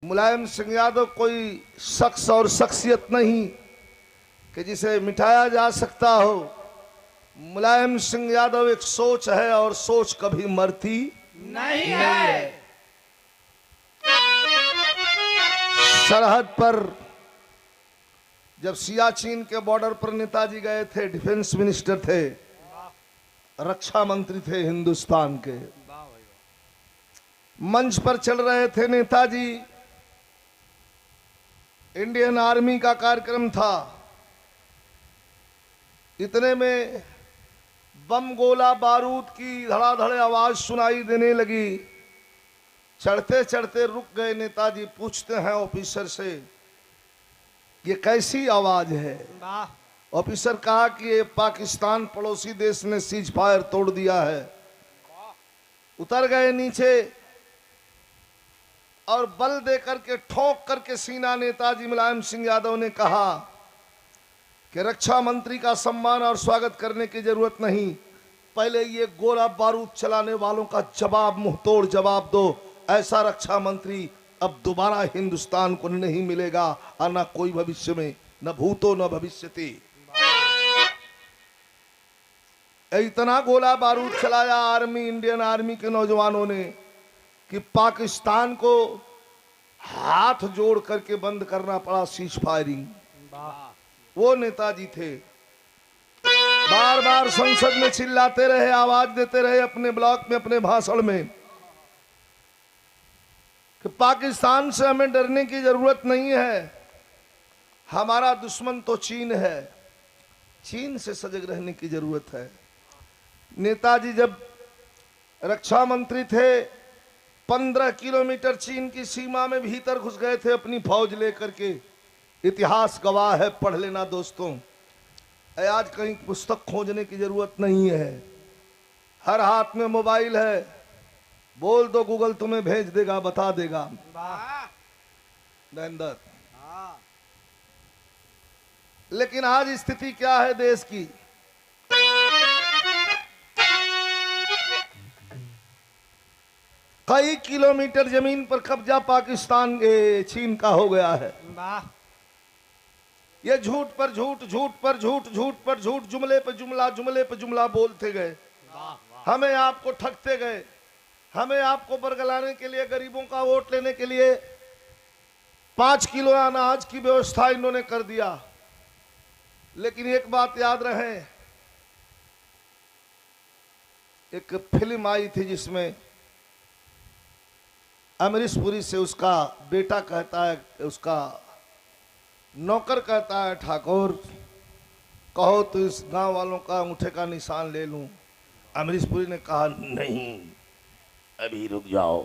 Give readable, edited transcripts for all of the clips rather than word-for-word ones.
मुलायम सिंह यादव कोई शख्स और शख्सियत नहीं कि जिसे मिटाया जा सकता हो। मुलायम सिंह यादव एक सोच है और सोच कभी मरती नहीं है। सरहद पर जब सियाचिन के बॉर्डर पर नेताजी गए थे, डिफेंस मिनिस्टर थे, रक्षा मंत्री थे हिंदुस्तान के, मंच पर चल रहे थे नेताजी, इंडियन आर्मी का कार्यक्रम था। इतने में बम गोला बारूद की धड़ाधड़ आवाज सुनाई देने लगी। चढ़ते चढ़ते रुक गए नेताजी, पूछते हैं ऑफिसर से ये कैसी आवाज है। ऑफिसर कहा कि ये पाकिस्तान पड़ोसी देश ने सीज फायर तोड़ दिया है। उतर गए नीचे और बल दे करके ठोक करके सीना नेताजी मुलायम सिंह यादव ने कहा कि रक्षा मंत्री का सम्मान और स्वागत करने की जरूरत नहीं, पहले ये गोला बारूद चलाने वालों का जवाब, मुंहतोड़ जवाब दो। ऐसा रक्षा मंत्री अब दोबारा हिंदुस्तान को नहीं मिलेगा और न कोई भविष्य में, न भूतो न भविष्यति। इतना गोला बारूद चलाया आर्मी, इंडियन आर्मी के नौजवानों ने कि पाकिस्तान को हाथ जोड़ करके बंद करना पड़ा सीज फायरिंग। वो नेताजी थे। बार बार संसद में चिल्लाते रहे, आवाज देते रहे अपने ब्लॉक में, अपने भाषण में कि पाकिस्तान से हमें डरने की जरूरत नहीं है, हमारा दुश्मन तो चीन है, चीन से सजग रहने की जरूरत है। नेताजी जब रक्षा मंत्री थे, 15 किलोमीटर चीन की सीमा में भीतर घुस गए थे अपनी फौज लेकर के। इतिहास गवाह है, पढ़ लेना दोस्तों। आज कहीं पुस्तक खोजने की जरूरत नहीं है, हर हाथ में मोबाइल है, बोल दो गूगल तुम्हें भेज देगा, बता देगा। नरेंद्र, लेकिन आज स्थिति क्या है देश की? कई किलोमीटर जमीन पर कब्जा पाकिस्तान चीन का हो गया है। ये झूठ पर झूठ, झूठ पर झूठ, झूठ पर झूठ, जुमले पर जुमला, जुमले पर जुमला बोलते गए, हमें आपको ठगते गए, हमें आपको बरगलाने के लिए, गरीबों का वोट लेने के लिए 5 किलो अनाज की व्यवस्था इन्होंने कर दिया। लेकिन एक बात याद रहे, एक फिल्म आई थी जिसमें अमरीश पुरी से उसका बेटा कहता है, उसका नौकर कहता है, ठाकुर कहो तो इस गांव वालों का अंगूठे का निशान ले लूं। अमरीश पुरी ने कहा नहीं, अभी रुक जाओ,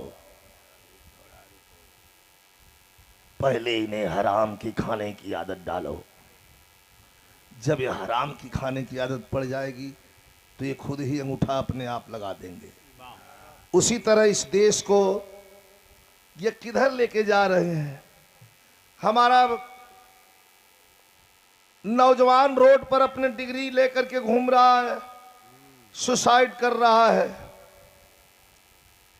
पहले इन्हें हराम की खाने की आदत डालो। जब ये हराम की खाने की आदत पड़ जाएगी तो ये खुद ही अंगूठा अपने आप लगा देंगे। उसी तरह इस देश को ये किधर लेके जा रहे हैं? हमारा नौजवान रोड पर अपने डिग्री लेकर के घूम रहा है, सुसाइड कर रहा है।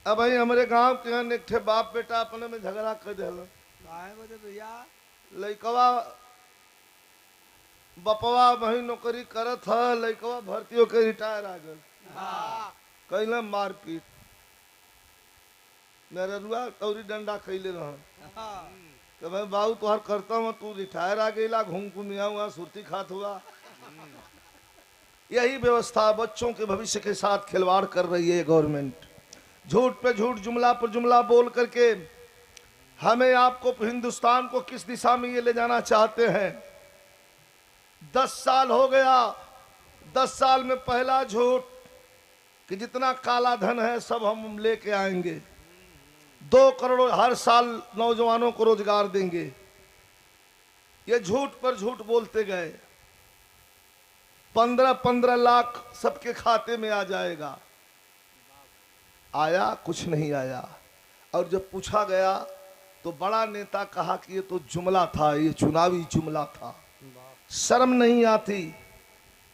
अब भाई हमारे गांव के यहाँ एक बाप बेटा अपने में झगड़ा कर दिया, लइकवा बपवा वही नौकरी करत है, लइकवा भर्ती होकर रिटायर आ गए, कैले मारपीट, नरुआ कौरी डंडा कैले रहा तो मैं बाबू तुहार करता हूँ, तू रिटायर आ गईला, घूम घूमिया हुआ, सुरती खात हुआ। यही व्यवस्था बच्चों के भविष्य के साथ खिलवाड़ कर रही है गवर्नमेंट। झूठ पे झूठ, जुमला पर जुमला बोल करके हमें आपको, हिंदुस्तान को किस दिशा में ये ले जाना चाहते हैं? 10 साल हो गया, 10 साल में पहला झूठ कि जितना काला धन है सब हम लेके आएंगे, 2 करोड़ हर साल नौजवानों को रोजगार देंगे। ये झूठ पर झूठ बोलते गए, 15-15 लाख सबके खाते में आ जाएगा। आया? कुछ नहीं आया। और जब पूछा गया तो बड़ा नेता कहा कि ये तो जुमला था, ये चुनावी जुमला था। शर्म नहीं आती?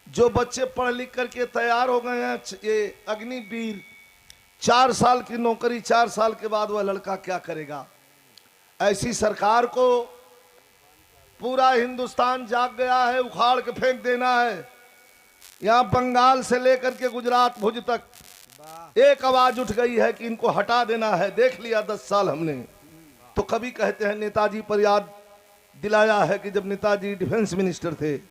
जो बच्चे पढ़ लिख करके तैयार हो गए हैं, ये अग्निवीर, 4 साल की नौकरी, 4 साल के बाद वह लड़का क्या करेगा? ऐसी सरकार को पूरा हिंदुस्तान जाग गया है, उखाड़ के फेंक देना है। यहाँ बंगाल से लेकर के गुजरात भुज तक एक आवाज उठ गई है कि इनको हटा देना है। देख लिया 10 साल हमने। तो कभी कहते हैं नेताजी पर याद दिलाया है कि जब नेताजी डिफेंस मिनिस्टर थे